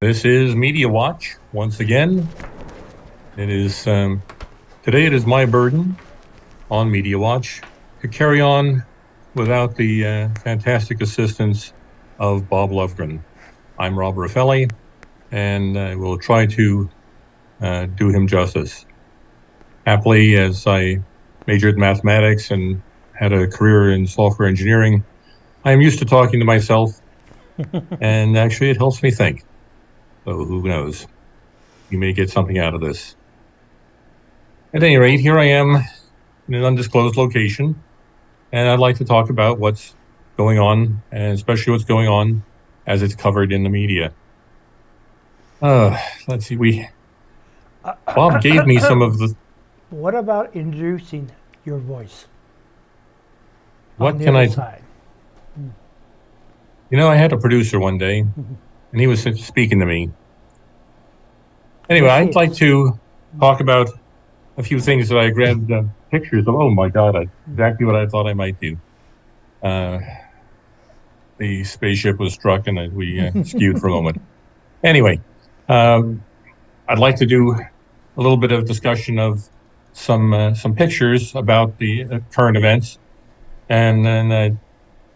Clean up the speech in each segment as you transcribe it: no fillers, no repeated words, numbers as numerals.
This is Media Watch once again. It is today. It is my burden on Media Watch to carry on without the fantastic assistance of Bob Lofgren. I'm Rob Raffelli, and I will try to do him justice. Happily, as I majored in mathematics and had a career in software engineering, I am used to talking to myself, and actually, it helps me think. So who knows? You may get something out of this. At any rate, here I am in an undisclosed location, and I'd like to talk about what's going on, and especially what's going on as it's covered in the media. Let's see. Bob gave me some of the. What about introducing your voice? What on the can other I? Side? You know, I had a producer one day, and he was speaking to me. Anyway, Yes, I'd like to talk about a few things that I grabbed pictures of. Oh my God, exactly what I thought I might do. The spaceship was struck and we skewed for a moment. Anyway, I'd like to do a little bit of discussion of some pictures about the current events, and then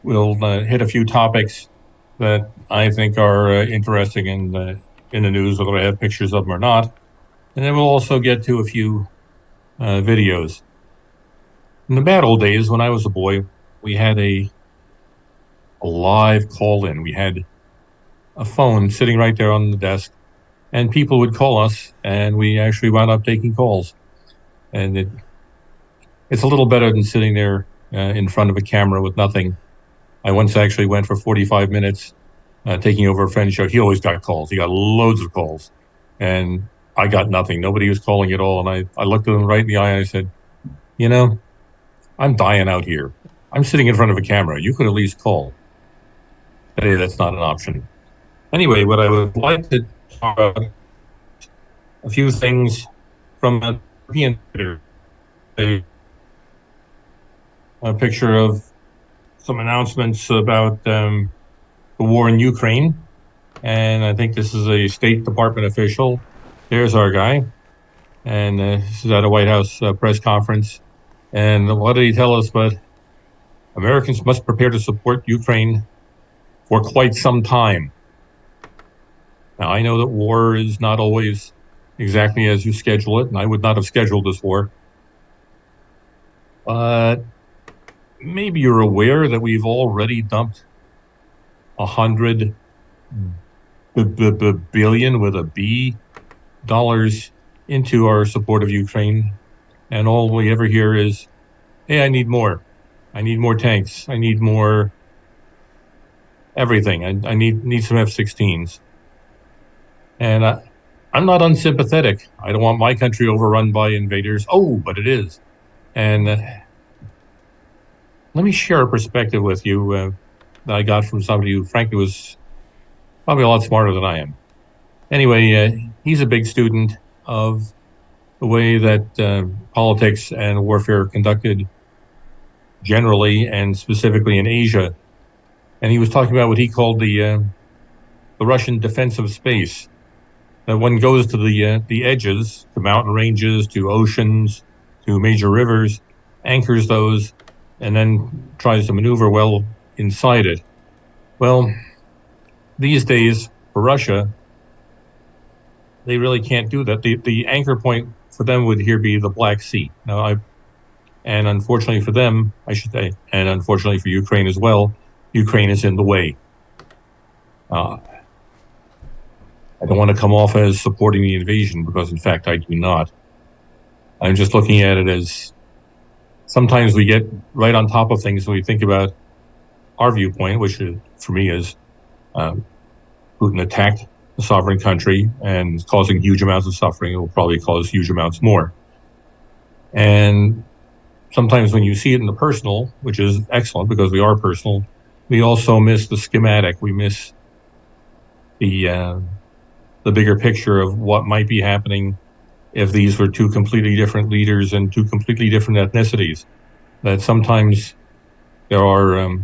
we'll hit a few topics that I think are interesting in the news, whether I have pictures of them or not. And then we'll also get to a few videos. In the bad old days, when I was a boy, we had a live call-in. We had a phone sitting right there on the desk, and people would call us, and we actually wound up taking calls. And it's a little better than sitting there in front of a camera with nothing. I once actually went for 45 minutes taking over a friend's show. He always got calls. He got loads of calls, and I got nothing. Nobody was calling at all. And I looked at him right in the eye and I said, you know, I'm dying out here. I'm sitting in front of a camera. You could at least call. Today, that's not an option. Anyway, what I would like to talk about a few things from a European theater. A picture of some announcements about the war in Ukraine. And I think this is a State Department official. There's our guy. And this is at a White House press conference. And what did he tell us? But Americans must prepare to support Ukraine for quite some time. Now, I know that war is not always exactly as you schedule it, and I would not have scheduled this war. But maybe you're aware that we've already dumped $100 billion with a B dollars into our support of Ukraine, and all we ever hear is, "Hey, I need more. I need more tanks. I need more everything. I need some F-16s." And I'm not unsympathetic. I don't want my country overrun by invaders. Oh, but it is. And let me share a perspective with you that I got from somebody who, frankly, was probably a lot smarter than I am. Anyway, he's a big student of the way that politics and warfare are conducted generally and specifically in Asia. And he was talking about what he called the Russian defensive space. That one goes to the edges, to mountain ranges, to oceans, to major rivers, anchors those, and then tries to maneuver well inside it. Well, these days for Russia, they really can't do that. The anchor point for them would here be the Black Sea. Now, and unfortunately for them, I should say, and unfortunately for Ukraine as well, Ukraine is in the way. I don't want to come off as supporting the invasion because, in fact, I do not. I'm just looking at it as sometimes we get right on top of things when we think about our viewpoint, which for me is Putin attacked a sovereign country and is causing huge amounts of suffering. It will probably cause huge amounts more. And sometimes when you see it in the personal, which is excellent because we are personal, we also miss the schematic. We miss the bigger picture of what might be happening if these were two completely different leaders and two completely different ethnicities. That sometimes there are,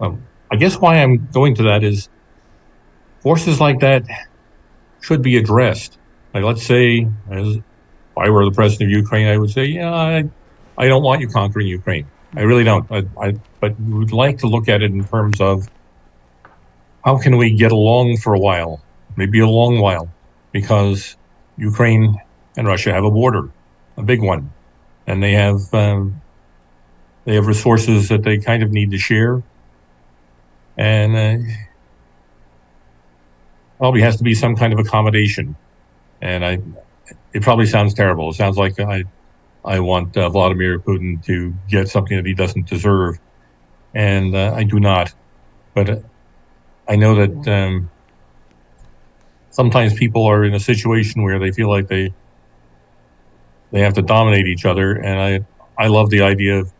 I guess why I'm going to that is forces like that should be addressed. Like, let's say, as if I were the president of Ukraine, I would say, yeah, I don't want you conquering Ukraine. I really don't. But we would like to look at it in terms of how can we get along for a while, maybe a long while, because Ukraine and Russia have a border, a big one, and they have resources that they kind of need to share, and probably has to be some kind of accommodation. And it probably sounds terrible. It sounds like I want Vladimir Putin to get something that he doesn't deserve, and I do not. But I know that sometimes people are in a situation where they feel like they have to dominate each other, and I love the idea of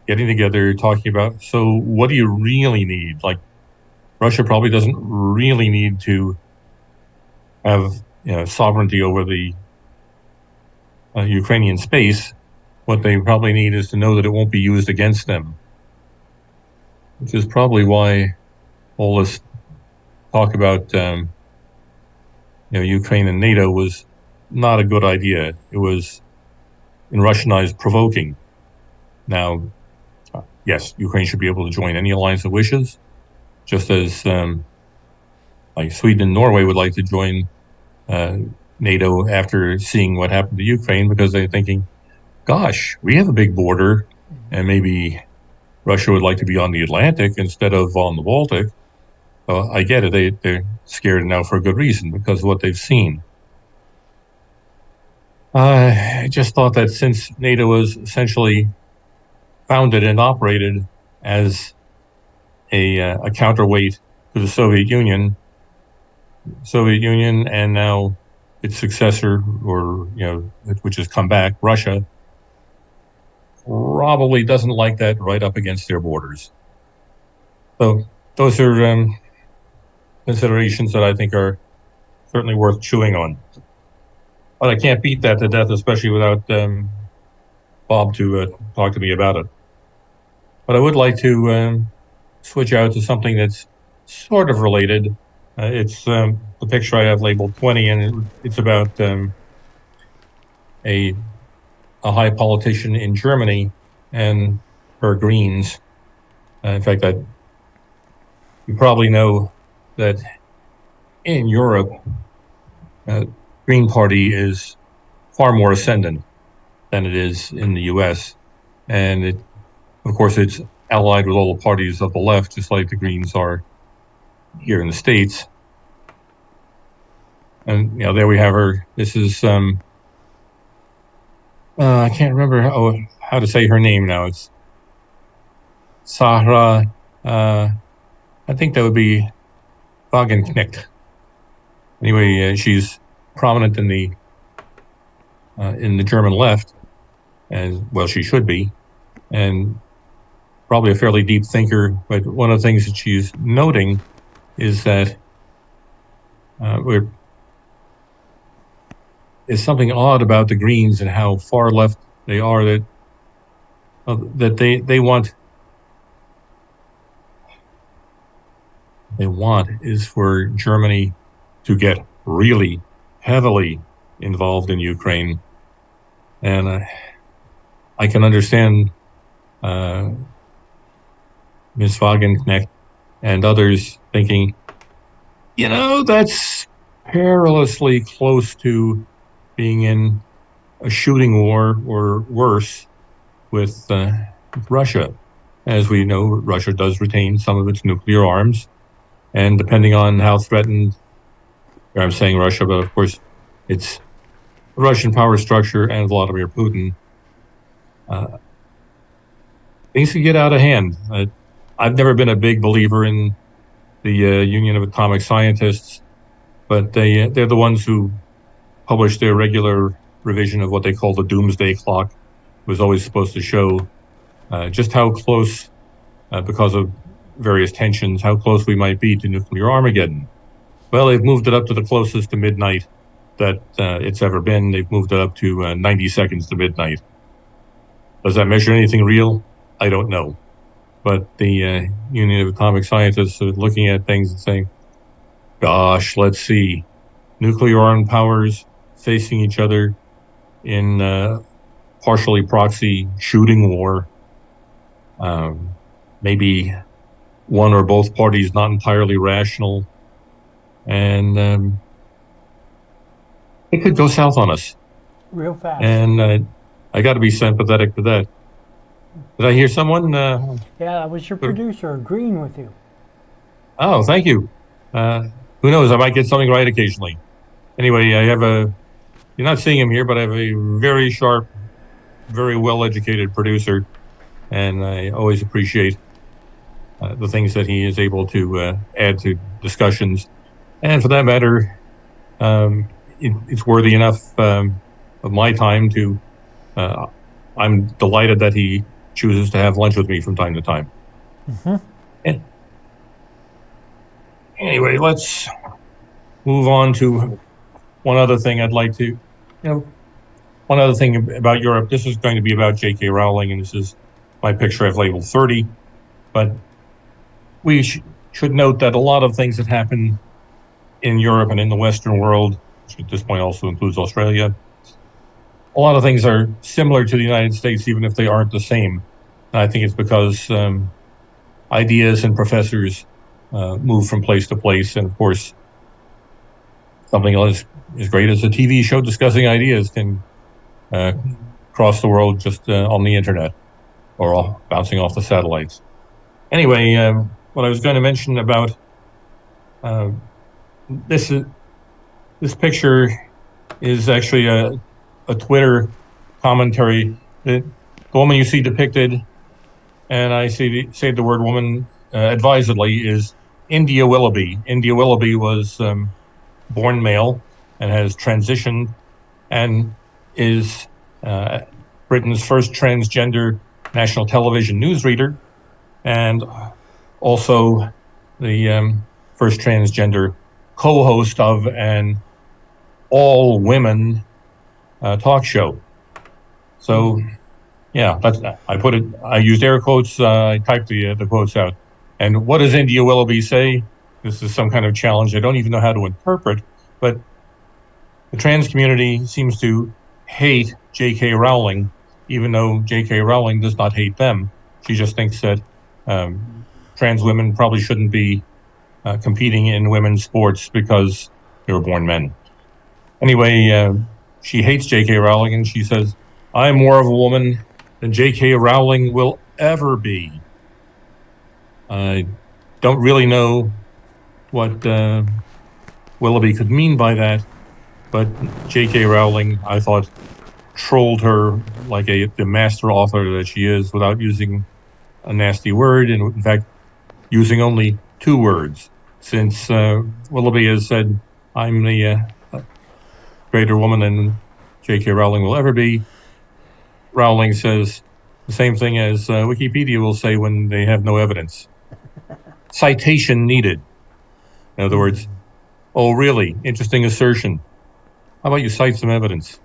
getting together, talking about, so what do you really need? Like, Russia probably doesn't really need to have sovereignty over the Ukrainian space. What they probably need is to know that it won't be used against them, which is probably why all this talk about Ukraine and NATO was not a good idea. It was, in Russian eyes, provoking. Now, yes, Ukraine should be able to join any alliance it wishes, just as like Sweden and Norway would like to join NATO after seeing what happened to Ukraine, because they're thinking, gosh, we have a big border, and maybe Russia would like to be on the Atlantic instead of on the Baltic. I get it. They're scared now for a good reason, because of what they've seen. I just thought that since NATO was essentially founded and operated as a counterweight to the Soviet Union, and now its successor, or which has come back, Russia, probably doesn't like that right up against their borders. So those are considerations that I think are certainly worth chewing on. But I can't beat that to death, especially without Bob to talk to me about it. But I would like to switch out to something that's sort of related. It's the picture I have labeled 20, and it's about a high politician in Germany and her Greens. In fact, you probably know that in Europe, Green Party is far more ascendant than it is in the U.S. And of course, it's allied with all the parties of the left, just like the Greens are here in the States. And there we have her. This is I can't remember how to say her name now. It's Sarah. I think that would be Wagenknecht. Anyway, she's prominent in the German left, as well she should be, and probably a fairly deep thinker. But one of the things that she's noting is that there's something odd about the Greens and how far left they are. That they want is for Germany to get really heavily involved in Ukraine. And I can understand Ms. Wagenknecht and others thinking, that's perilously close to being in a shooting war or worse with Russia. As we know, Russia does retain some of its nuclear arms. And depending on how threatened, I'm saying Russia, but of course it's the Russian power structure and Vladimir Putin, things could get out of hand. I've never been a big believer in the Union of Atomic Scientists, but they're the ones who publish their regular revision of what they call the doomsday clock. It was always supposed to show just how close, because of various tensions, how close we might be to nuclear Armageddon. Well, they've moved it up to the closest to midnight that it's ever been. They've moved it up to 90 seconds to midnight. Does that measure anything real? I don't know. But the Union of Atomic Scientists are looking at things and saying, gosh, let's see, nuclear armed powers facing each other in partially proxy shooting war. Maybe one or both parties not entirely rational, and it could go south on us. Real fast. And I got to be sympathetic to that. Did I hear someone? Yeah, that was your producer agreeing with you. Oh, thank you. Who knows? I might get something right occasionally. Anyway, I have you're not seeing him here, but I have a very sharp, very well-educated producer, and I always appreciate the things that he is able to add to discussions. And for that matter, it's worthy enough of my time to, I'm delighted that he chooses to have lunch with me from time to time. And anyway, let's move on to one other thing I'd like to, one other thing about Europe. This is going to be about J.K. Rowling, and this is my picture I've labeled 30. But we should note that a lot of things that happen in Europe and in the Western world, which at this point also includes Australia, a lot of things are similar to the United States, even if they aren't the same. And I think it's because ideas and professors move from place to place. And of course, something else as great as a TV show discussing ideas can cross the world just on the internet or bouncing off the satellites. Anyway, what I was going to mention about this picture is actually a Twitter commentary. The woman you see depicted, and I say the word woman advisedly, is India Willoughby. India Willoughby was born male and has transitioned and is Britain's first transgender national television newsreader, and also the first transgender co-host of an all-women talk show. So, yeah, I used air quotes. I typed the quotes out. And what does India Willoughby say? This is some kind of challenge I don't even know how to interpret, but the trans community seems to hate J.K. Rowling, even though J.K. Rowling does not hate them. She just thinks that trans women probably shouldn't be competing in women's sports because they were born men. Anyway, she hates J.K. Rowling, and she says, "I'm more of a woman than J.K. Rowling will ever be." I don't really know what Willoughby could mean by that, but J.K. Rowling, I thought, trolled her like the master author that she is without using a nasty word, and in fact, using only 2 words. Since Willoughby has said, "I'm the greater woman than J.K. Rowling will ever be," Rowling says the same thing as Wikipedia will say when they have no evidence. Citation needed. In other words, "Oh, really? Interesting assertion. How about you cite some evidence?"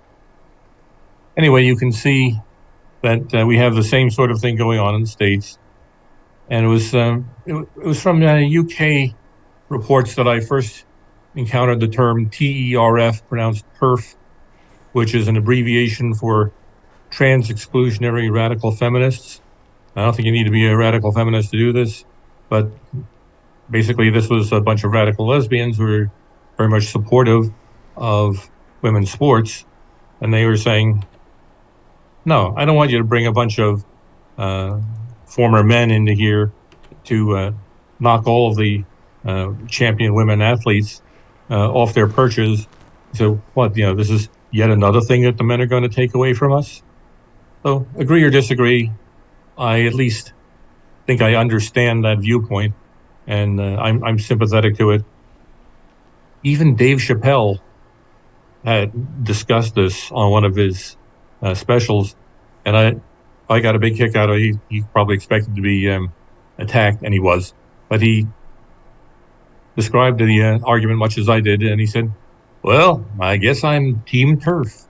Anyway, you can see that we have the same sort of thing going on in the States. And it was from UK reports that I first encountered the term TERF, pronounced TERF, which is an abbreviation for trans exclusionary radical feminists. I don't think you need to be a radical feminist to do this, but basically this was a bunch of radical lesbians who were very much supportive of women's sports, and they were saying, "No, I don't want you to bring a bunch of former men into here to knock all of the champion women athletes off their perches. So what, this is yet another thing that the men are going to take away from us?" So agree or disagree, I at least think I understand that viewpoint, and I'm sympathetic to it. Even Dave Chappelle had discussed this on one of his specials, and I got a big kick out of it. He probably expected to be attacked, and he was, but he described the argument much as I did, and he said, "Well, I guess I'm Team Turf."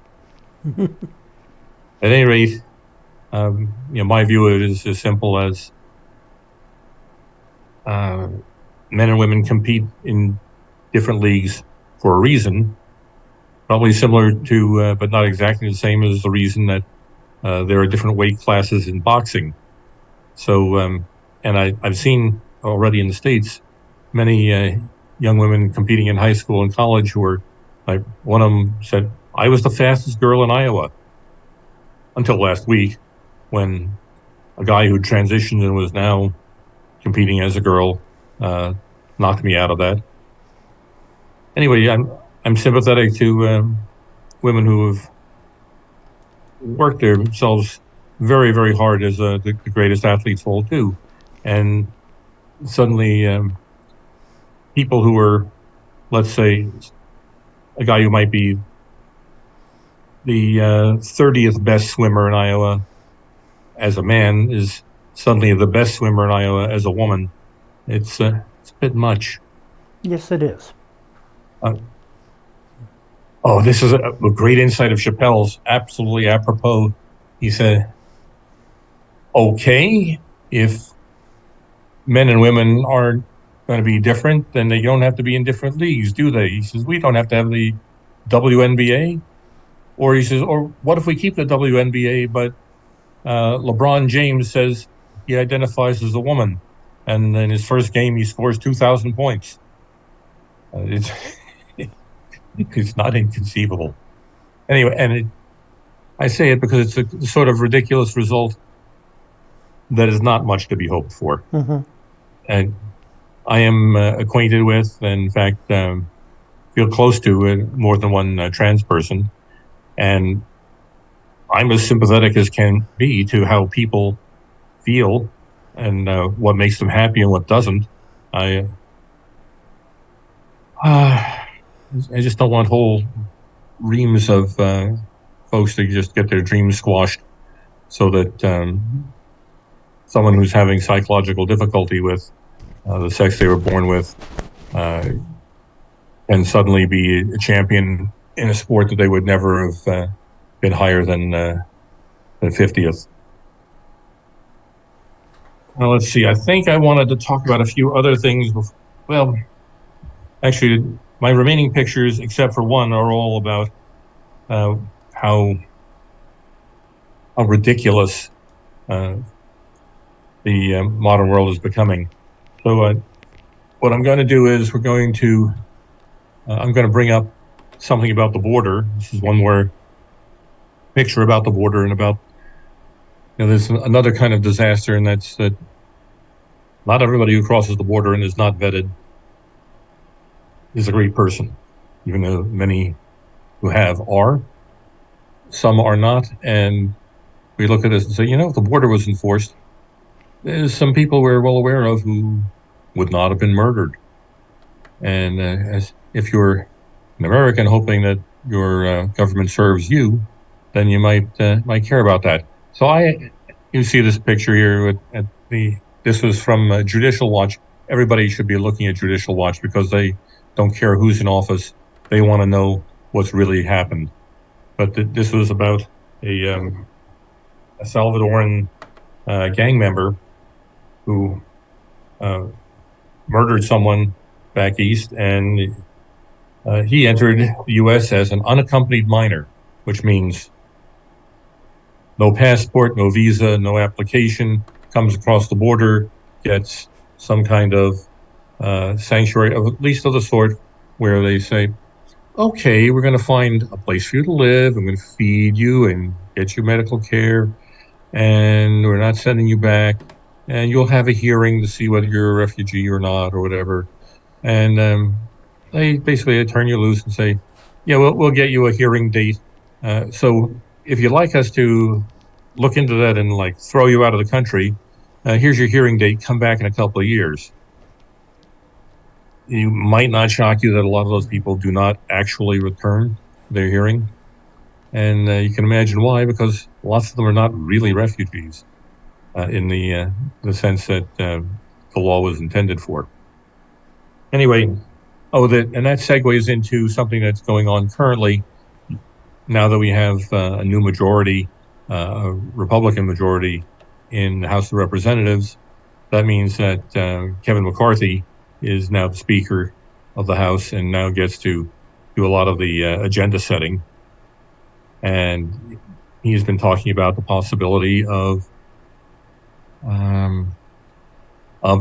At any rate, my view of it is as simple as men and women compete in different leagues for a reason, probably similar to, but not exactly the same as the reason that there are different weight classes in boxing. So, and I've seen already in the States many young women competing in high school and college who are like, one of them said, I was the fastest girl in Iowa until last week when a guy who transitioned and was now competing as a girl knocked me out of that. Anyway, I'm sympathetic to women who have worked themselves very, very hard, as the greatest athletes will do, and suddenly people who are, let's say, a guy who might be the 30th best swimmer in Iowa as a man is suddenly the best swimmer in Iowa as a woman. It's a bit much. Yes, it is. Oh, this is a great insight of Chappelle's, absolutely apropos. He said, okay, if men and women aren't going to be different, then they don't have to be in different leagues, do they? He says, we don't have to have the WNBA. Or he says, or what if we keep the WNBA, but LeBron James says he identifies as a woman, and in his first game he scores 2,000 points. It's it's not inconceivable. Anyway, and I say it because it's a sort of ridiculous result that is not much to be hoped for. Mm-hmm. And I am acquainted with, and in fact, feel close to more than one trans person, and I'm as sympathetic as can be to how people feel and what makes them happy and what doesn't. I just don't want whole reams of folks to just get their dreams squashed so that someone who's having psychological difficulty with the sex they were born with can suddenly be a champion in a sport that they would never have been higher than 50th. Now, let's see. I think I wanted to talk about a few other things. Well, actually, my remaining pictures, except for one, are all about how ridiculous the modern world is becoming. So what I'm going to do is I'm going to bring up something about the border. This is one more picture about the border and about, there's another kind of disaster, and that's that not everybody who crosses the border and is not vetted is a great person, even though many who have are. Some are not, and we look at this and say, if the border was enforced, there's some people we're well aware of who would not have been murdered. And as if you're an American hoping that your government serves you, then you might care about that. So you see this picture here this was from Judicial Watch. Everybody should be looking at Judicial Watch because they don't care who's in office. They want to know what's really happened. But this was about a Salvadoran gang member who murdered someone back east, and he entered the U.S. as an unaccompanied minor, which means no passport, no visa, no application, comes across the border, gets some kind of sanctuary, at least of the sort where they say, okay, we're going to find a place for you to live, I'm going to feed you and get you medical care, and we're not sending you back, and you'll have a hearing to see whether you're a refugee or not or whatever. And they basically turn you loose and say, yeah, we'll get you a hearing date. So if you'd like us to look into that and throw you out of the country, here's your hearing date, come back in a couple of years. It might not shock you that a lot of those people do not actually return their hearing. And you can imagine why, because lots of them are not really refugees in the sense that the law was intended for. Anyway, and that segues into something that's going on currently. Now that we have a new majority, a Republican majority in the House of Representatives, that means that Kevin McCarthy is now the Speaker of the House and now gets to do a lot of the agenda setting. And he's been talking about the possibility of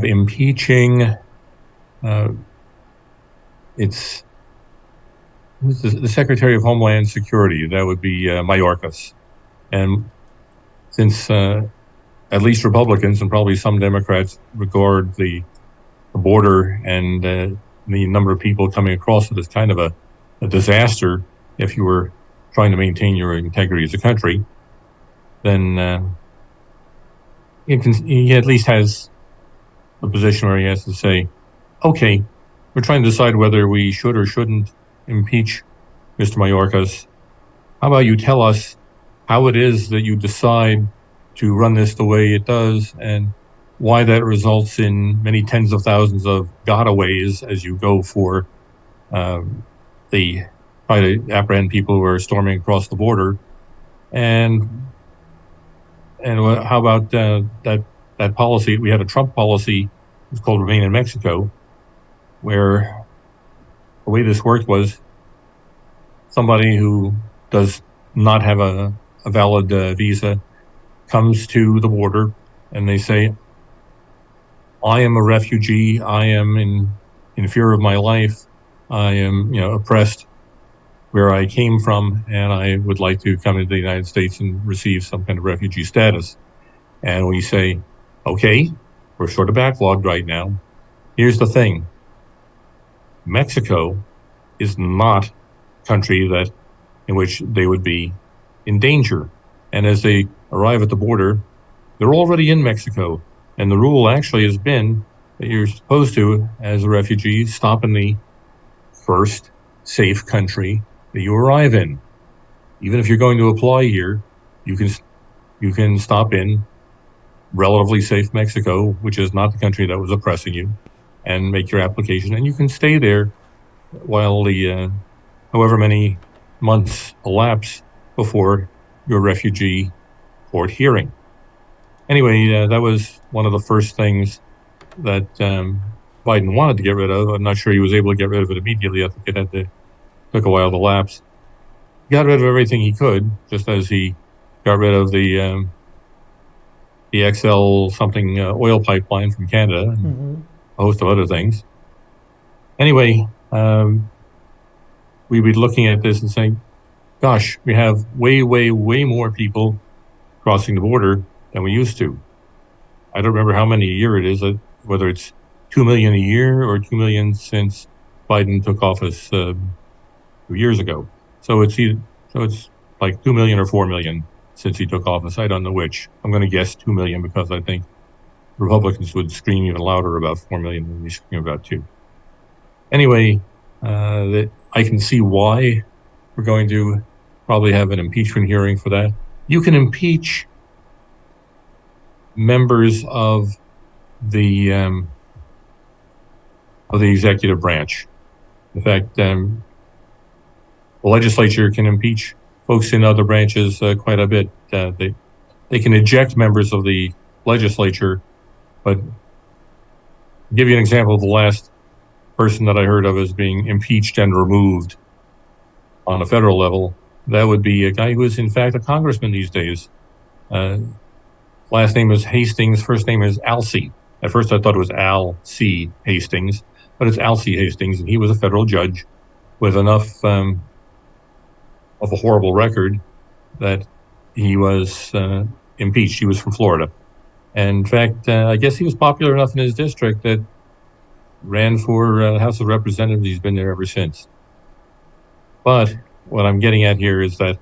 impeaching. It's who's the Secretary of Homeland Security. That would be Mayorkas. And since at least Republicans and probably some Democrats regard the border and the number of people coming across it as kind of a disaster if you were trying to maintain your integrity as a country, then he at least has a position where he has to say, okay, we're trying to decide whether we should or shouldn't impeach Mr. Mayorkas. How about you tell us how it is that you decide to run this the way it does and why that results in many tens of thousands of gotaways as you go for try to apprehend people who are storming across the border, and how about that policy? We had a Trump policy. It's called Remain in Mexico, where the way this worked was somebody who does not have a valid visa comes to the border and they say, I am a refugee. I am in fear of my life. I am, oppressed where I came from, and I would like to come into the United States and receive some kind of refugee status. And we say, okay, we're sort of backlogged right now. Here's the thing. Mexico is not a country in which they would be in danger. And as they arrive at the border, they're already in Mexico. And the rule actually has been that you're supposed to, as a refugee, stop in the first safe country that you arrive in. Even if you're going to apply here, you can stop in relatively safe Mexico, which is not the country that was oppressing you, and make your application. And you can stay there while the however many months elapse before your refugee court hearing. Anyway, that was one of the first things that Biden wanted to get rid of. I'm not sure he was able to get rid of it immediately. I think it took a while to lapse. He got rid of everything he could, just as he got rid of the XL something oil pipeline from Canada, and a host of other things. Anyway, we'd be looking at this and saying, gosh, we have way, way, way more people crossing the border than we used to. I don't remember how many a year it is, whether it's 2 million a year or 2 million since Biden took office 2 years ago. So it's like 2 million or 4 million since he took office. I don't know which. I'm going to guess 2 million because I think Republicans would scream even louder about 4 million than they scream about 2. Anyway, I can see why we're going to probably have an impeachment hearing for that. You can impeach members of the executive branch. In fact, the legislature can impeach folks in other branches quite a bit. They can eject members of the legislature, but I'll give you an example of the last person that I heard of as being impeached and removed on a federal level. That would be a guy who is in fact a congressman these days. Last name is Hastings. First name is Alcee. At first I thought it was Al C. Hastings, but it's Alcee Hastings, and he was a federal judge with enough of a horrible record that he was impeached. He was from Florida. And in fact, I guess he was popular enough in his district that ran for the House of Representatives. He's been there ever since. But what I'm getting at here is that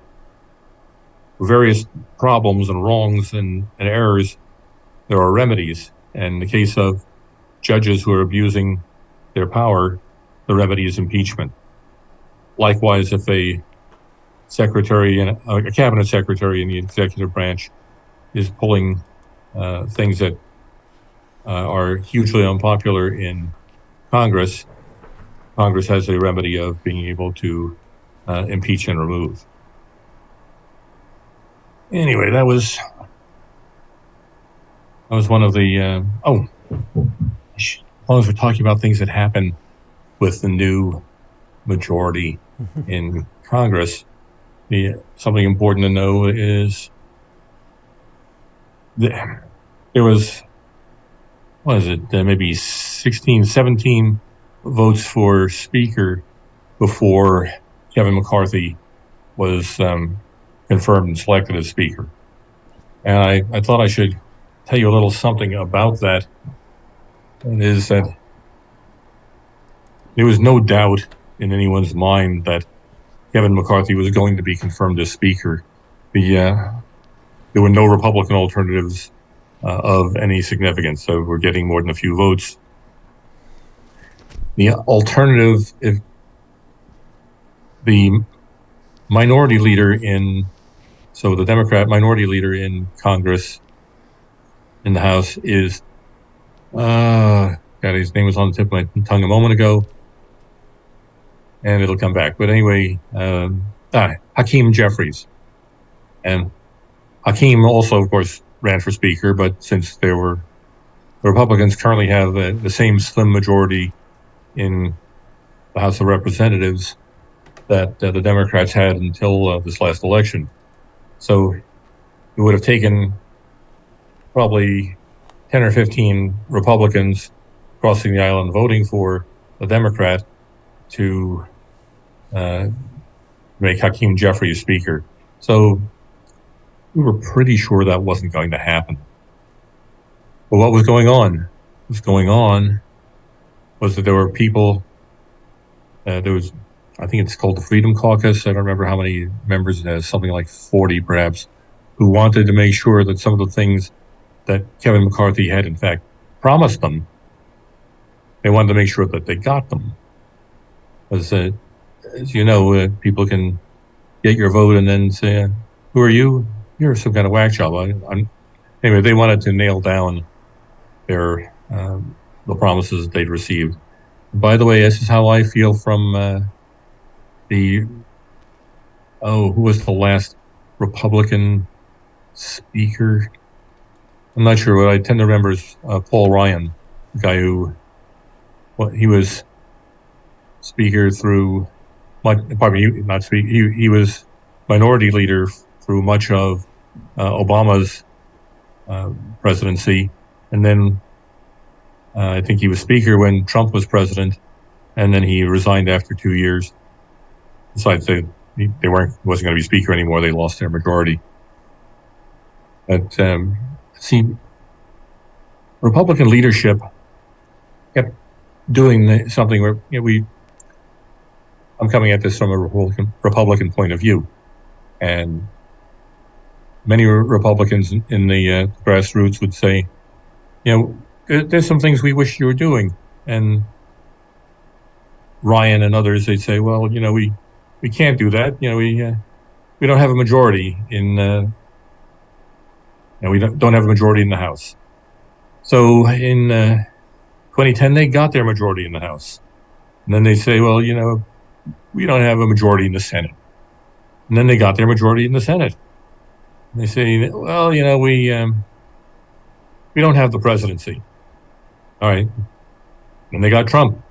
for various problems and wrongs and errors, there are remedies. And in the case of judges who are abusing their power, the remedy is impeachment. Likewise, if a secretary and a cabinet secretary in the executive branch is pulling things that are hugely unpopular in Congress, Congress has a remedy of being able to impeach and remove. Anyway, that was one of the as long as we're talking about things that happen with the new majority in Congress. Something important to know is there was, what is it, maybe 16, 17 votes for Speaker before Kevin McCarthy was confirmed and selected as Speaker. And I thought I should tell you a little something about that. And it is that there was no doubt in anyone's mind that Kevin McCarthy was going to be confirmed as Speaker. There were no Republican alternatives of any significance, so we're getting more than a few votes. The alternative, if the minority leader the Democrat minority leader in Congress, in the House, is, God, his name was on the tip of my tongue a moment ago, and it'll come back. But anyway, Hakeem Jeffries. And Hakeem also, of course, ran for Speaker, but since the Republicans currently have the same slim majority in the House of Representatives that the Democrats had until this last election. So it would have taken probably 10 or 15 Republicans crossing the aisle and voting for a Democrat to make Hakeem Jeffries Speaker. So we were pretty sure that wasn't going to happen. But what was going on? What was going on was that there were people, there was, I think it's called the Freedom Caucus. I don't remember how many members it has, something like 40 perhaps, who wanted to make sure that some of the things that Kevin McCarthy had in fact promised them, they wanted to make sure that they got them. As you know, people can get your vote and then say, who are you? You're some kind of whack job. Anyway, they wanted to nail down the promises that they'd received. By the way, this is how I feel from who was the last Republican Speaker? I'm not sure. What I tend to remember is Paul Ryan, the guy who, he was Speaker through, he was Minority Leader through much of Obama's presidency, and then I think he was Speaker when Trump was president, and then he resigned after 2 years. Besides, he wasn't going to be Speaker anymore. They lost their majority. But Republican leadership kept doing something where I'm coming at this from a Republican point of view, and many Republicans in the grassroots would say, there's some things we wish you were doing, and Ryan and others, they'd say, well, we can't do that. We don't have a majority in. We don't have a majority in the House. So in 2010, they got their majority in the House, and then they say, well, we don't have a majority in the Senate, and then they got their majority in the Senate. And they say, well, we don't have the presidency. All right, and they got Trump.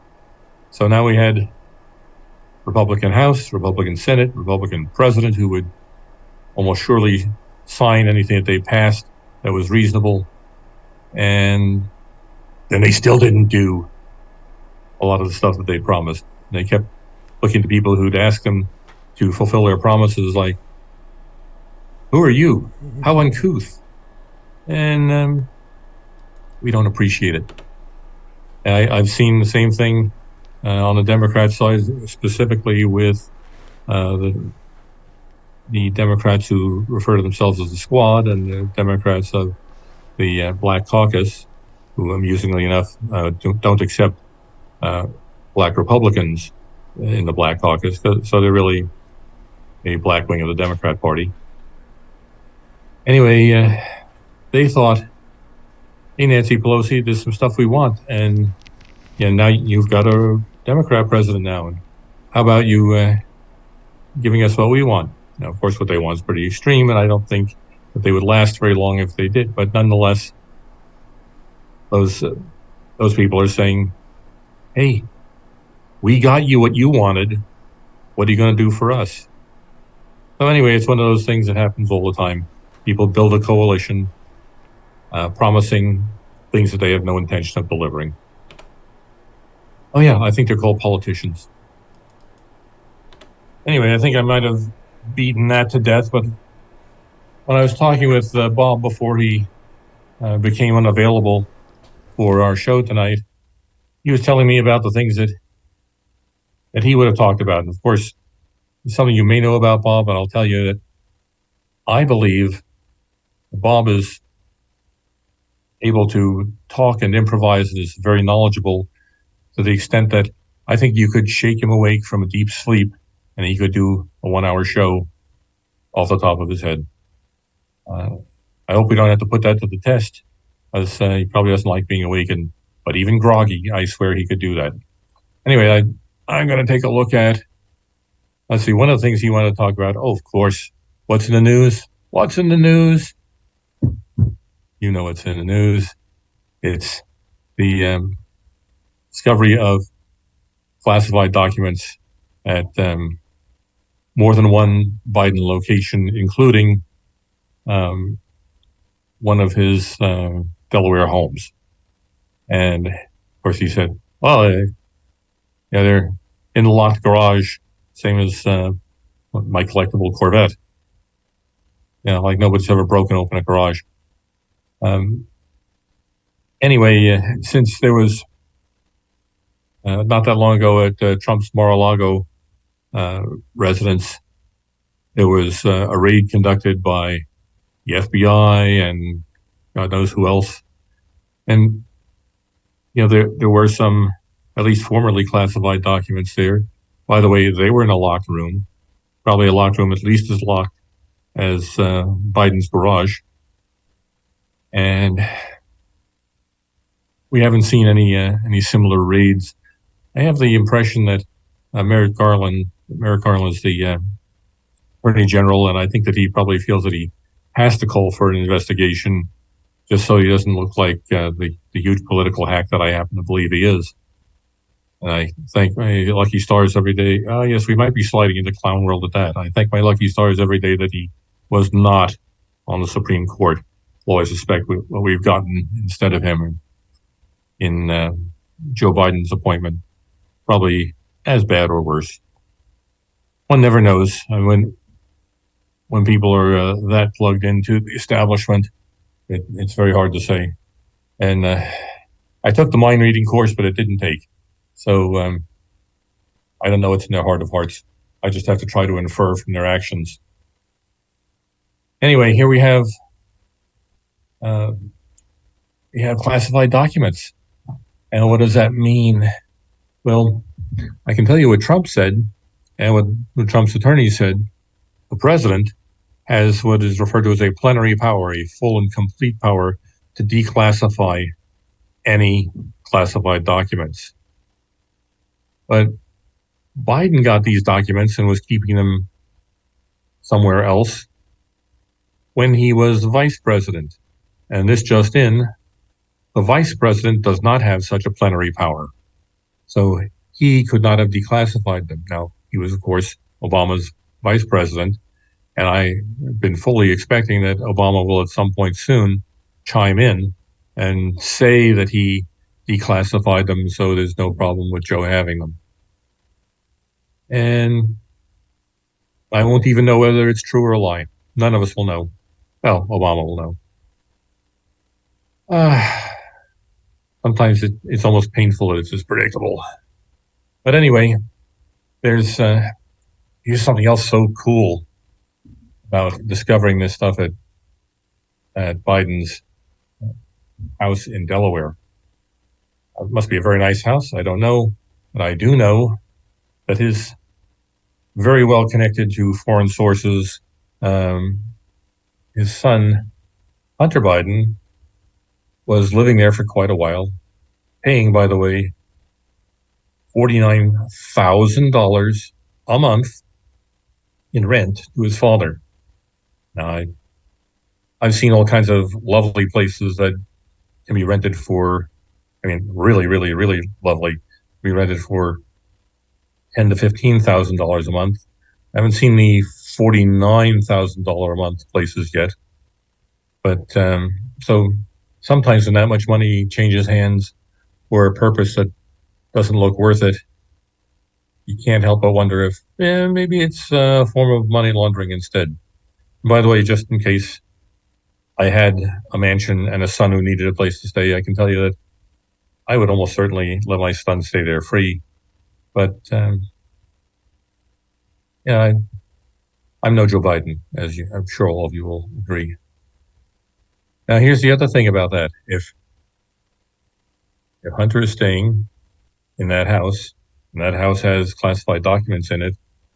So now we had Republican House, Republican Senate, Republican president who would almost surely sign anything that they passed that was reasonable. And then they still didn't do a lot of the stuff that they promised. They kept looking to people who'd ask them to fulfill their promises, like, who are you? How uncouth. And we don't appreciate it. I've seen the same thing on the Democrat side, specifically with the Democrats who refer to themselves as the Squad and the Democrats of the Black Caucus, who amusingly enough don't accept Black Republicans in the Black Caucus. So they're really a black wing of the Democrat Party. Anyway, they thought, hey, Nancy Pelosi, there's some stuff we want. And now you've got a Democrat president now. And how about you giving us what we want? Now, of course, what they want is pretty extreme, and I don't think that they would last very long if they did. But nonetheless, those people are saying, hey, we got you what you wanted. What are you going to do for us? So anyway, it's one of those things that happens all the time. People build a coalition, promising things that they have no intention of delivering. Oh yeah, I think they're called politicians. Anyway, I think I might have beaten that to death, but when I was talking with Bob before he became unavailable for our show tonight, he was telling me about the things that he would have talked about. And of course, something you may know about Bob, but I'll tell you that I believe Bob is able to talk and improvise and is very knowledgeable to the extent that I think you could shake him awake from a deep sleep and he could do a 1-hour show off the top of his head. I hope we don't have to put that to the test, as he probably doesn't like being awakened, but even groggy, I swear he could do that. Anyway, I'm going to take a look at, let's see, one of the things he wanted to talk about. Oh, of course, what's in the news? What's in the news? You know what's in the news. It's the discovery of classified documents at more than one Biden location, including one of his Delaware homes. And of course, he said, "Well, yeah, they're in the locked garage, same as my collectible Corvette. Yeah, like nobody's ever broken open a garage." Anyway, since there was not that long ago at Trump's Mar-a-Lago residence, there was a raid conducted by the FBI and God knows who else. And, you know, there were some, at least formerly classified documents there. By the way, they were in a locked room, probably a locked room at least as locked as Biden's garage. And we haven't seen any similar raids. I have the impression that Merrick Garland is the Attorney General, and I think that he probably feels that he has to call for an investigation just so he doesn't look like the huge political hack that I happen to believe he is. And I thank my lucky stars every day. Yes, we might be sliding into clown world at that. I thank my lucky stars every day that he was not on the Supreme Court. Well, I suspect what we've gotten instead of him in Joe Biden's appointment, probably as bad or worse. One never knows. I mean, when people are that plugged into the establishment, it's very hard to say. And I took the mind reading course, but it didn't take. So I don't know what's in their heart of hearts. I just have to try to infer from their actions. Anyway, here we have classified documents. And what does that mean? Well, I can tell you what Trump said and what Trump's attorney said. The president has what is referred to as a plenary power, a full and complete power to declassify any classified documents. But Biden got these documents and was keeping them somewhere else when he was vice president. And this just in, the vice president does not have such a plenary power. So he could not have declassified them. Now, he was, of course, Obama's vice president, and I've been fully expecting that Obama will at some point soon chime in and say that he declassified them so there's no problem with Joe having them. And I won't even know whether it's true or a lie. None of us will know. Well, Obama will know. Sometimes it's almost painful that it's just predictable. But anyway, here's something else so cool about discovering this stuff at Biden's house in Delaware. It must be a very nice house. I don't know, but I do know that his very well connected to foreign sources. His son, Hunter Biden, was living there for quite a while, paying, by the way, $49,000 a month in rent to his father. Now, I've seen all kinds of lovely places that can be rented for, I mean, really, really, really lovely, be rented for ten to $15,000 a month. I haven't seen the $49,000 a month places yet, but so sometimes when that much money changes hands for a purpose that doesn't look worth it, you can't help but wonder if maybe it's a form of money laundering instead. By the way, just in case I had a mansion and a son who needed a place to stay, I can tell you that I would almost certainly let my son stay there free. But yeah, I'm no Joe Biden, as I'm sure all of you will agree. Now, here's the other thing about that: if Hunter is staying in that house, and that house has classified documents in it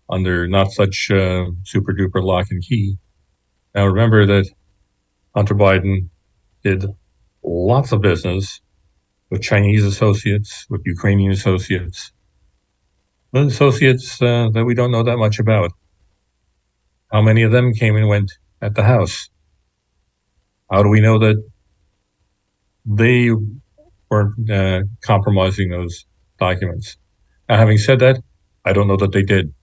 under not such super duper lock and key. Now, remember that Hunter Biden did lots of business with Chinese associates, with Ukrainian associates, with associates that we don't know that much about. How many of them came and went at the house? How do we know that they weren't compromising those documents? Now, having said that, I don't know that they did.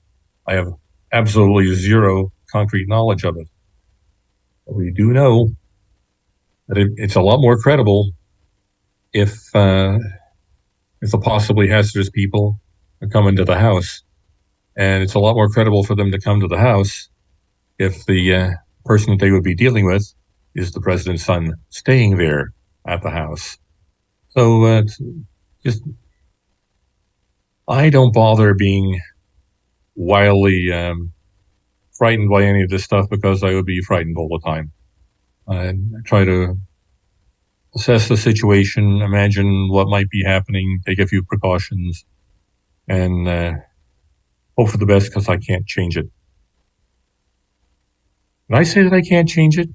I have absolutely zero concrete knowledge of it. But we do know that it's a lot more credible if the possibly hazardous people are coming to the house, and it's a lot more credible for them to come to the house if the person that they would be dealing with is the president's son staying there at the house. So just I don't bother being wildly frightened by any of this stuff because I would be frightened all the time. I try to assess the situation, imagine what might be happening, take a few precautions, and hope for the best because I can't change it. Did I say that I can't change it?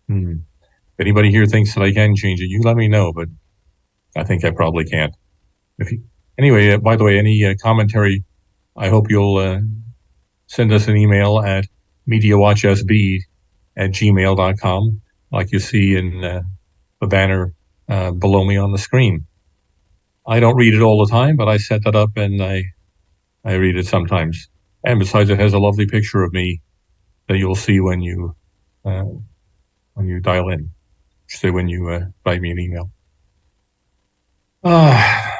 If anybody here thinks that I can change it, you let me know, but I think I probably can't. Anyway, by the way, any commentary, I hope you'll send us an email at mediawatchsb@gmail.com, like you see in the banner below me on the screen. I don't read it all the time, but I set that up and I read it sometimes. And besides, it has a lovely picture of me that you'll see when you dial in. Say when you write me an email.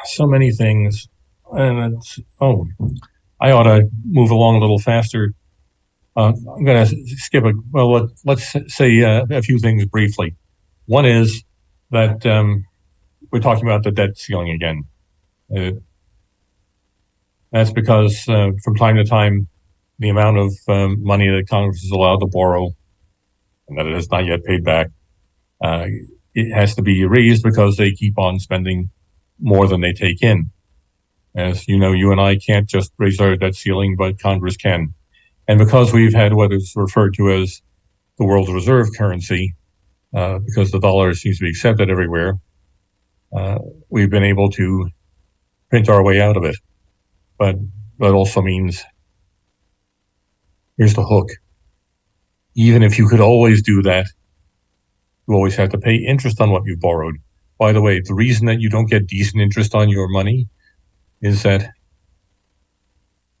So many things, and I ought to move along a little faster. I'm going to skip it. Well, let's say a few things briefly. One is that we're talking about the debt ceiling again. That's because from time to time, the amount of money that Congress is allowed to borrow, and that it has not yet paid back, it has to be raised because they keep on spending more than they take in. As you know, you and I can't just raise our debt ceiling, but Congress can. And because we've had what is referred to as the world's reserve currency, because the dollar seems to be accepted everywhere, we've been able to print our way out of it. But that also means, here's the hook. Even if you could always do that, you always have to pay interest on what you borrowed. By the way, the reason that you don't get decent interest on your money is that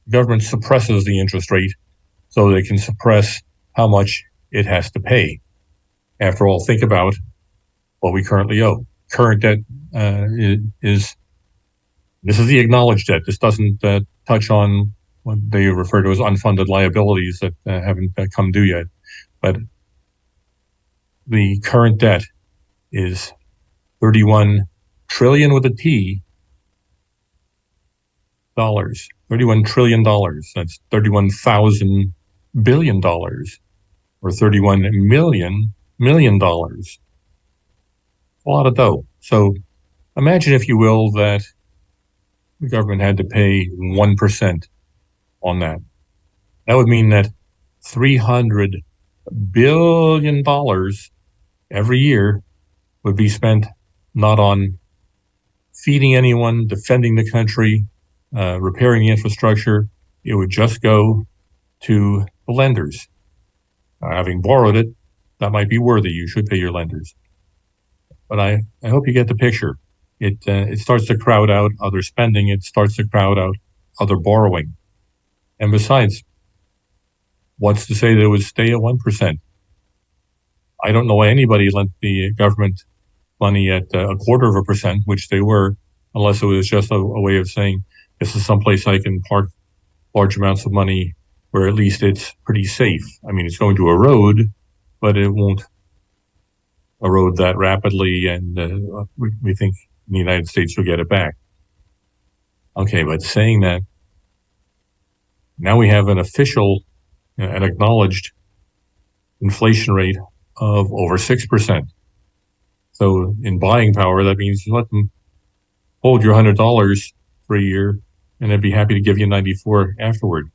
the government suppresses the interest rate so they can suppress how much it has to pay. After all, think about what we currently owe. Current debt is the acknowledged debt. This doesn't touch on what they refer to as unfunded liabilities that haven't come due yet. But the current debt is 31 trillion with a T dollars. $31 trillion. That's $31,000 billion or $31 million dollars. A lot of dough. So imagine, if you will, that the government had to pay 1% on that. That would mean that $300 billion every year would be spent not on feeding anyone, defending the country, repairing the infrastructure. It would just go to the lenders. Having borrowed it, that might be worthy. You should pay your lenders. But I hope you get the picture. It starts to crowd out other spending. It starts to crowd out other borrowing. And besides, what's to say that it would stay at 1%? I don't know why anybody lent the government money at 0.25%, which they were, unless it was just a way of saying, this is someplace I can park large amounts of money where at least it's pretty safe. I mean, it's going to erode, but it won't erode that rapidly, and we think the United States will get it back. Okay, but saying that, now we have an official, an acknowledged inflation rate of over 6%. So in buying power, that means you let them hold your $100 for a year, and they'd be happy to give you 94 afterward.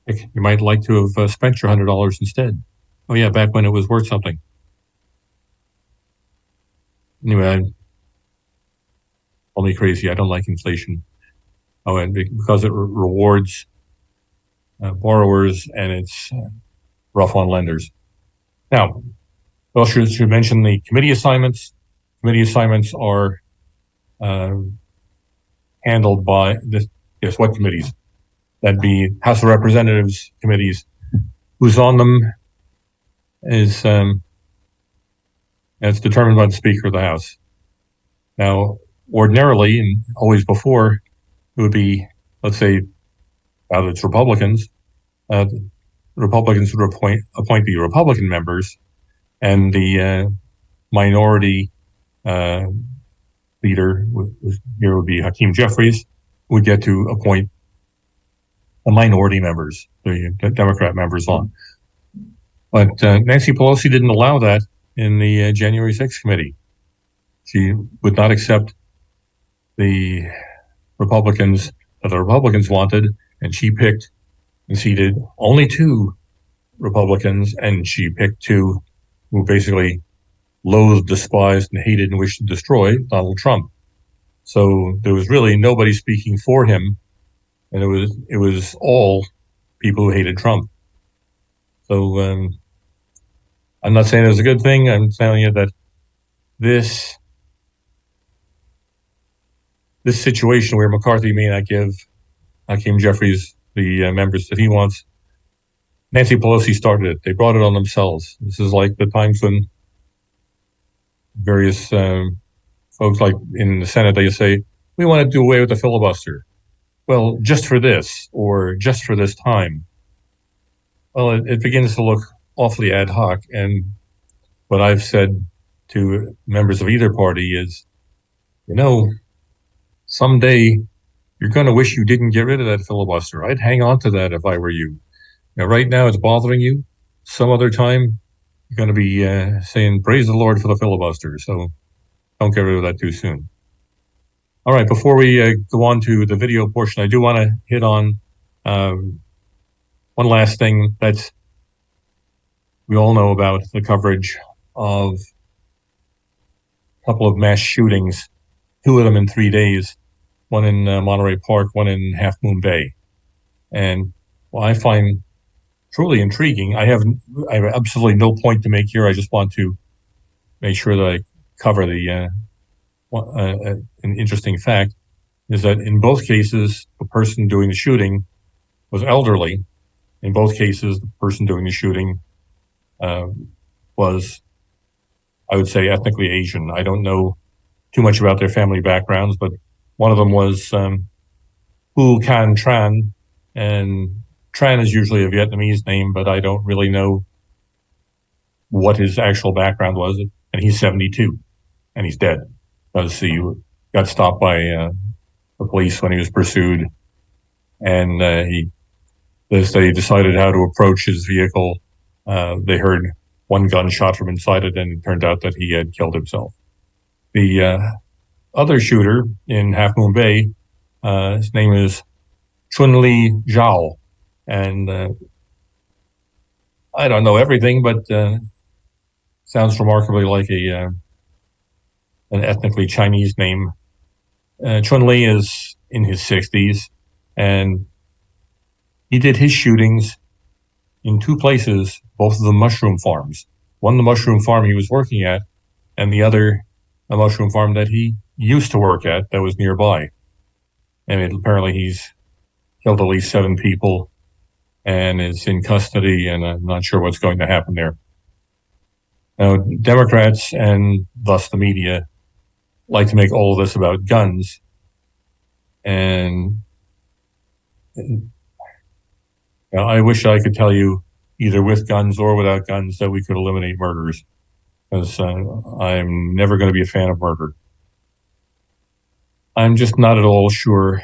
Heck, you might like to have spent your $100 instead. Oh yeah, back when it was worth something. Anyway, call me crazy. I don't like inflation. Oh, and because it rewards borrowers, and it's rough on lenders. Now, well, should mention the committee assignments. Committee assignments are handled by guess what committees? That'd be House of Representatives committees. Who's on them is it's determined by the Speaker of the House. Now, ordinarily, and always before, it would be, let's say, it's Republicans. Republicans would appoint the Republican members, and the minority leader, here would be Hakeem Jeffries, would get to appoint the minority members, the Democrat members on. But Nancy Pelosi didn't allow that in the January 6th committee. She would not accept the Republicans that the Republicans wanted, and she picked and seated only 2 Republicans, and she picked 2 who basically loathed, despised, and hated and wished to destroy Donald Trump. So there was really nobody speaking for him, and it was all people who hated Trump. So I'm not saying it was a good thing. I'm telling you that this situation where McCarthy may not give Hakeem Jeffries the members that he wants, Nancy Pelosi started it. They brought it on themselves. This is like the times when various folks, like in the Senate, they say, we want to do away with the filibuster. Well, just for this, or just for this time. Well, it begins to look awfully ad hoc. And what I've said to members of either party is, someday you're going to wish you didn't get rid of that filibuster. I'd hang on to that if I were you. Now, right now it's bothering you. Some other time you're going to be saying, praise the Lord for the filibuster. So don't get rid of that too soon. All right, before we go on to the video portion, I do want to hit on one last thing that we all know about, the coverage of a couple of mass shootings, 2 of them in 3 days, one in Monterey Park, one in Half Moon Bay. And what I find truly intriguing, I have absolutely no point to make here. I just want to make sure that I cover an interesting fact, is that in both cases, the person doing the shooting was elderly. In both cases, the person doing the shooting was, I would say, ethnically Asian. I don't know too much about their family backgrounds, but one of them was Hu Can Tran, and Tran is usually a Vietnamese name, but I don't really know what his actual background was. And he's 72, and he's dead because he got stopped by the police when he was pursued, and as they decided how to approach his vehicle, they heard one gunshot from inside it, and it turned out that he had killed himself. The other shooter in Half Moon Bay, his name is Chun-Li Zhao, and I don't know everything, but sounds remarkably like an ethnically Chinese name. Chun-Li is in his 60s, and he did his shootings in 2 places, both of them mushroom farms. One, the mushroom farm he was working at, and the other, a mushroom farm that he used to work at that was nearby. And apparently he's killed at least 7 people and is in custody, and I'm not sure what's going to happen there. Now, Democrats and thus the media like to make all of this about guns, and I wish I could tell you either with guns or without guns that we could eliminate murders, because I'm never going to be a fan of murder. I'm just not at all sure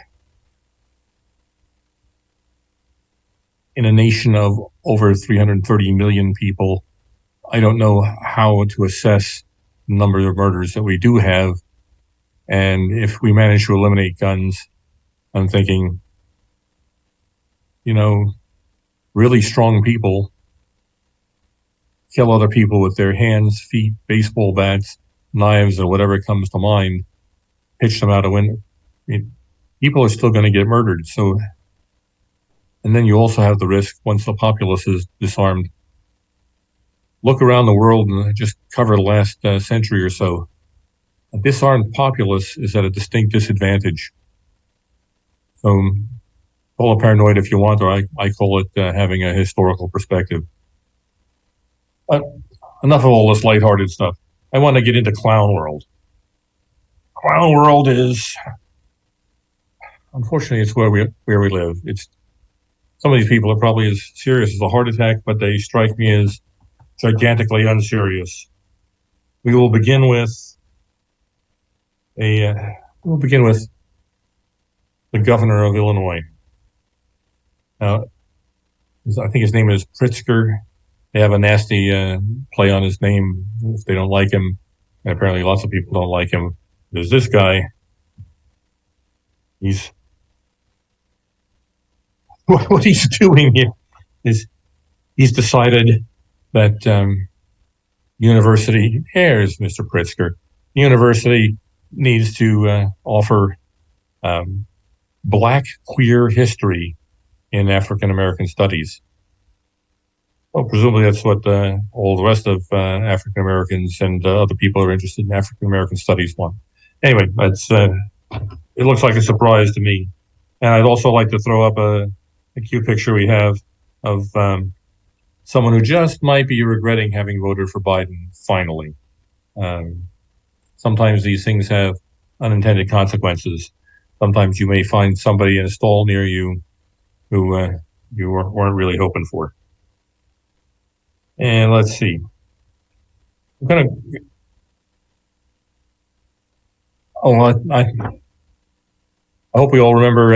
in a nation of over 330 million people, I don't know how to assess the number of murders that we do have. And if we manage to eliminate guns, I'm thinking, really strong people kill other people with their hands, feet, baseball bats, knives, or whatever comes to mind, pitch them out a window. People are still going to get murdered. So, and then you also have the risk once the populace is disarmed. Look around the world and just cover the last century or so. A disarmed populace is at a distinct disadvantage. So call it paranoid if you want, or I call it having a historical perspective. But enough of all this lighthearted stuff. I want to get into Clown World. Clown World is, unfortunately, it's where we live. It's some of these people are probably as serious as a heart attack, but they strike me as gigantically unserious. We will begin with the governor of Illinois. Now, I think his name is Pritzker. They have a nasty play on his name if they don't like him, and apparently lots of people don't like him. There's this guy. What he's doing here is he's decided that here's Mr. Pritzker. The university needs to offer Black queer history in African American studies. Well, presumably that's what all the rest of African Americans and other people who are interested in African American studies want. Anyway, it looks like a surprise to me. And I'd also like to throw up a cute picture we have of someone who just might be regretting having voted for Biden finally. Sometimes these things have unintended consequences. Sometimes you may find somebody in a stall near you who you weren't really hoping for. And let's see. I'm gonna. I hope we all remember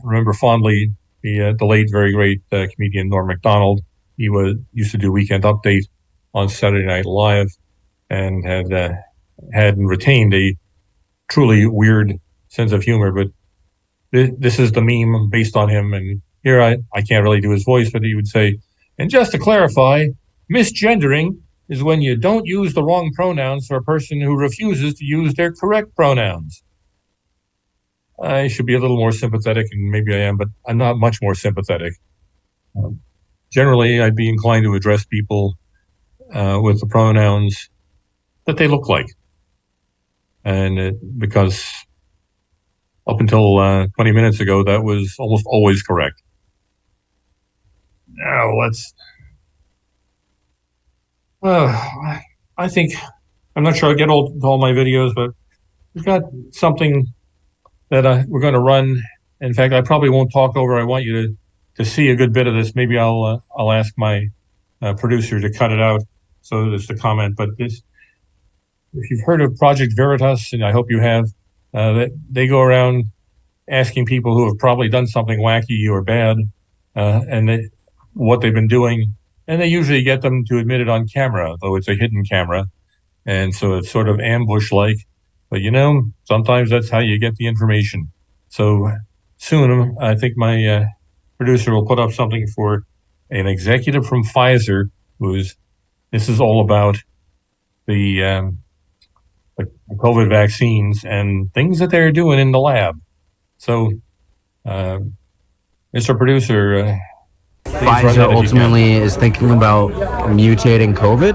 remember fondly the late, very great comedian Norm Macdonald. He used to do Weekend Update on Saturday Night Live, and had retained a truly weird sense of humor. But this is the meme based on him. And here I can't really do his voice, but he would say, and just to clarify, misgendering is when you don't use the wrong pronouns for a person who refuses to use their correct pronouns. I should be a little more sympathetic, and maybe I am, but I'm not much more sympathetic. Generally, I'd be inclined to address people with the pronouns that they look like. And because up until 20 minutes ago, that was almost always correct. Now I think, I'm not sure I'll get to all my videos, but we've got something that we're going to run. In fact, I probably won't talk over. I want you to see a good bit of this. Maybe I'll ask my producer to cut it out so there's the comment. But if you've heard of Project Veritas, and I hope you have, they go around asking people who have probably done something wacky or bad, and what they've been doing, and they usually get them to admit it on camera, though it's a hidden camera, and so it's sort of ambush-like. But sometimes that's how you get the information. So soon, I think my producer will put up something for an executive from Pfizer this is all about the COVID vaccines and things that they're doing in the lab. So, Mr. Producer, Pfizer ultimately is thinking about mutating COVID?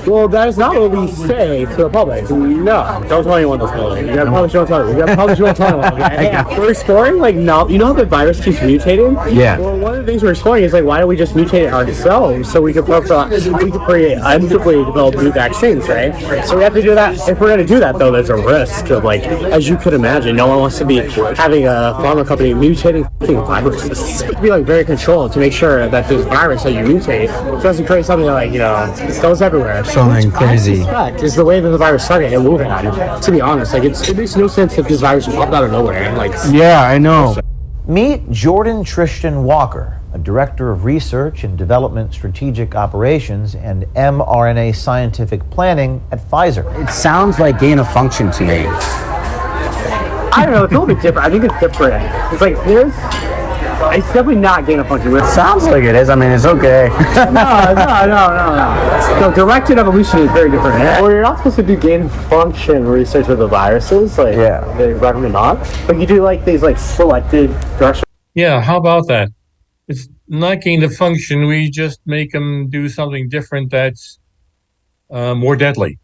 Well, that is not what we say to the public. No, don't tell anyone this building. You gotta publish, don't tell anyone. You gotta publish, don't tell anyone. Okay? Yeah, we're exploring, like, no, you know how the virus keeps mutating? Yeah. Well, one of the things we're exploring is, like, why don't we just mutate it ourselves so we can create undoubtedly develop new vaccines, right? So we have to do that. If we're gonna do that, though, there's a risk of, like, as you could imagine, no one wants to be having a pharma company mutating viruses. To be, like, very controlled to make sure that this virus that you mutate doesn't create something that, like, you know, goes everywhere. Something crazy. Is the way that the virus started in Wuhan. To be honest, like, it makes no sense if this virus popped out of nowhere. Like, Yeah, I know. Meet Jordan Tristan Walker, a director of research and development strategic operations and mRNA scientific planning at Pfizer. It sounds like gain of function to me. I don't know, it's a little bit different. I think it's different. It's like this. It's definitely not gain of function. It Sounds like it is. I mean, it's okay. No, directed evolution is very different. Well, you're not supposed to do gain of function research with the viruses. Like, they recommend not. But you do like these like selected direction. Yeah, how about that? It's not gain of function. We just make them do something different that's more deadly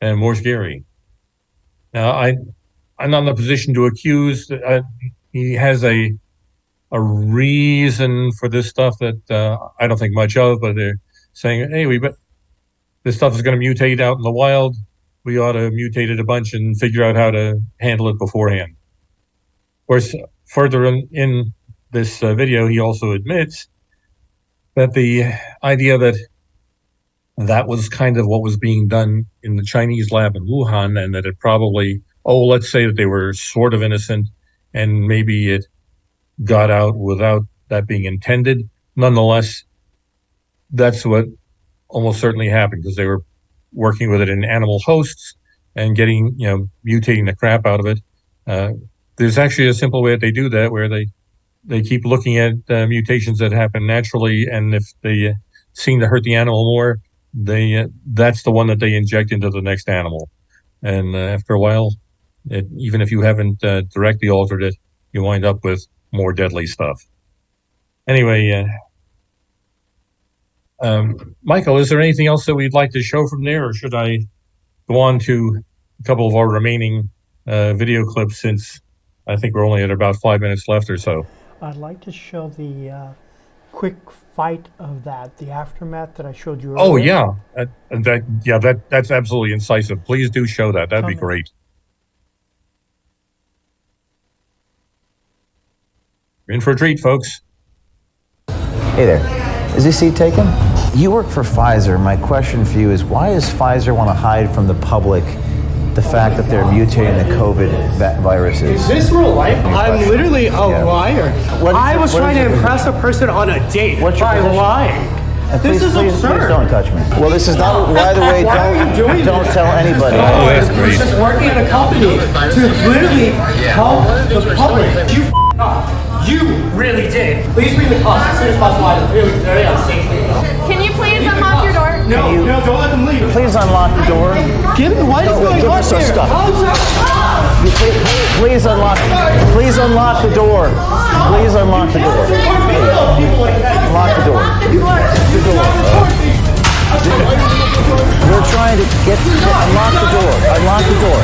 and more scary. Now, I'm not in a position to accuse. He has a reason for this stuff that I don't think much of, but they're saying, hey, this stuff is going to mutate out in the wild. We ought to mutate it a bunch and figure out how to handle it beforehand. Of course, further in this video, he also admits that the idea that was kind of what was being done in the Chinese lab in Wuhan, and that it probably, let's say that they were sort of innocent and maybe it got out without that being intended. Nonetheless, that's what almost certainly happened, because they were working with it in animal hosts and getting, mutating the crap out of it. There's actually a simple way that they do that, where they keep looking at mutations that happen naturally, and if they seem to hurt the animal more, that's the one that they inject into the next animal. And after a while, even if you haven't directly altered it, you wind up with more deadly stuff. Anyway, Michael, is there anything else that we'd like to show from there, or should I go on to a couple of our remaining video clips, since I think we're only at about 5 minutes left or so? I'd like to show the quick fight of the aftermath that I showed you earlier. Oh yeah, that's absolutely incisive. Please do show that. That'd be great. You're in for a treat, folks. Hey there, is this seat taken? You work for Pfizer. My question for you is, why does Pfizer want to hide from the public the fact that they're mutating the COVID viruses? Is this real life? I'm literally a liar. I was trying to impress a person on a date by lying. And This is please absurd. don't touch me. Well, this is not, by the way, Why are you doing don't this? tell anybody. Oh, that's great. Just working at a company to literally help the public. You f***ed up. You really did. Please bring the cops as soon as possible. I'm feeling very unsafe. Can you please unlock your door? No, don't let them leave. Please unlock the door. What is going give on us our here? stuff. How's Please unlock the door. Please unlock the door. Unlock the door. The door. We're trying to unlock the door. Unlock the door.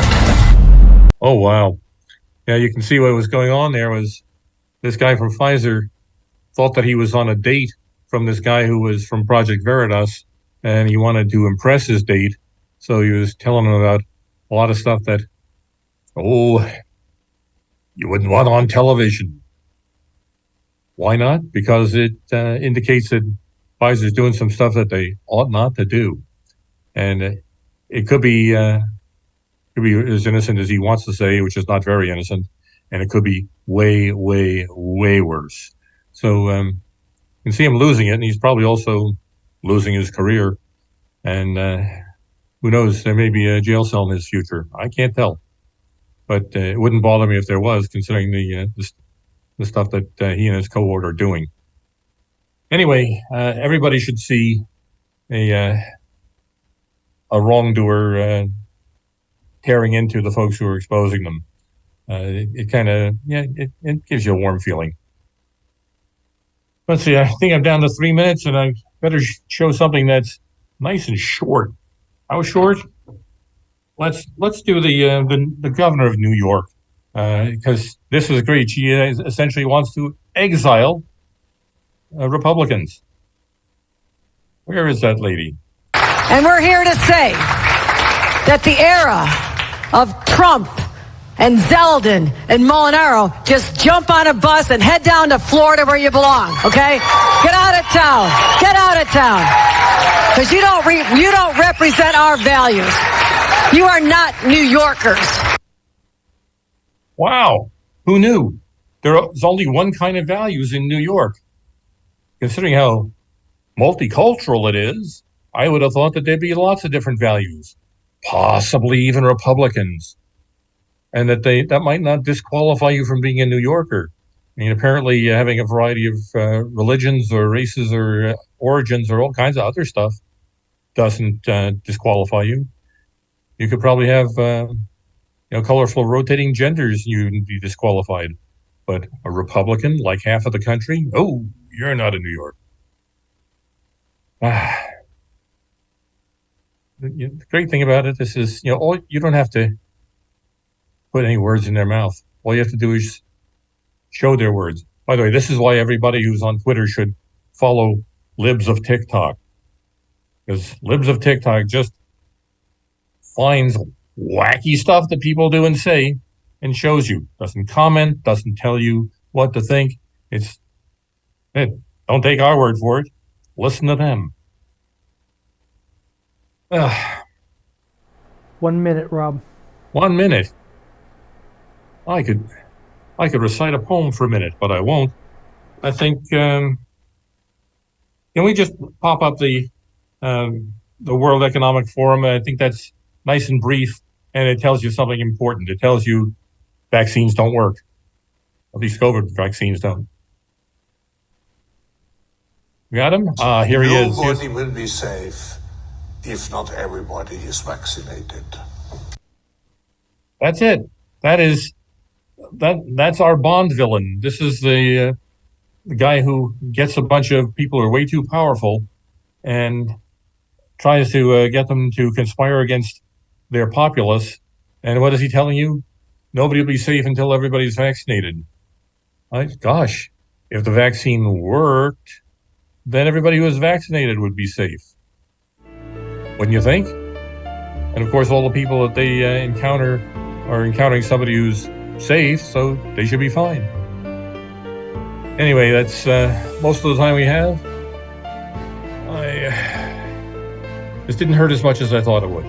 Oh wow. Yeah, you can see what was going on there was this guy from Pfizer thought that he was on a date from this guy who was from Project Veritas, and he wanted to impress his date. So he was telling him about a lot of stuff that, you wouldn't want on television. Why not? Because it indicates that Pfizer's doing some stuff that they ought not to do. And it could be as innocent as he wants to say, which is not very innocent, and it could be way, way, way worse. So you can see him losing it, and he's probably also losing his career. And who knows, there may be a jail cell in his future. I can't tell. But it wouldn't bother me if there was, considering the stuff that he and his cohort are doing. Anyway, everybody should see a wrongdoer tearing into the folks who are exposing them. It kind of, it gives you a warm feeling. Let's see, I think I'm down to 3 minutes, and I better show something that's nice and short. How short? Let's do the governor of New York, because this was great. She essentially wants to exile Republicans. Where is that lady? And we're here to say that the era of Trump and Zeldin and Molinaro, just jump on a bus and head down to Florida where you belong, okay? Get out of town. Get out of town. Because you don't represent our values. You are not New Yorkers. Wow, who knew? There's only one kind of values in New York. Considering how multicultural it is, I would have thought that there'd be lots of different values, possibly even Republicans, and that might not disqualify you from being a New Yorker. I mean, apparently having a variety of religions or races or origins or all kinds of other stuff doesn't disqualify you. You could probably have colorful rotating genders, you'd be disqualified. But a Republican, like half of the country, oh, you're not in New York. The great thing about it, this is, you don't have to put any words in their mouth. All you have to do is show their words. By the way, this is why everybody who's on Twitter should follow Libs of TikTok. Because Libs of TikTok just finds wacky stuff that people do and say and shows you. Doesn't comment, doesn't tell you what to think. Don't take our word for it. Listen to them. 1 minute, Rob. 1 minute. I could recite a poem for a minute, but I won't. I think can we just pop up the World Economic Forum? I think that's nice and brief, and it tells you something important. It tells you vaccines don't work. At least COVID vaccines don't. You got him? Here he is. Nobody will be safe if not everybody is vaccinated. That's it. That's our Bond villain. This is the guy who gets a bunch of people who are way too powerful and tries to get them to conspire against their populace. And what is he telling you? Nobody will be safe until everybody's vaccinated. Gosh, if the vaccine worked, then everybody who is vaccinated would be safe. Wouldn't you think? And of course, all the people that they encounter are encountering somebody who's safe, so they should be fine. Anyway, that's most of the time we have. This didn't hurt as much as I thought it would.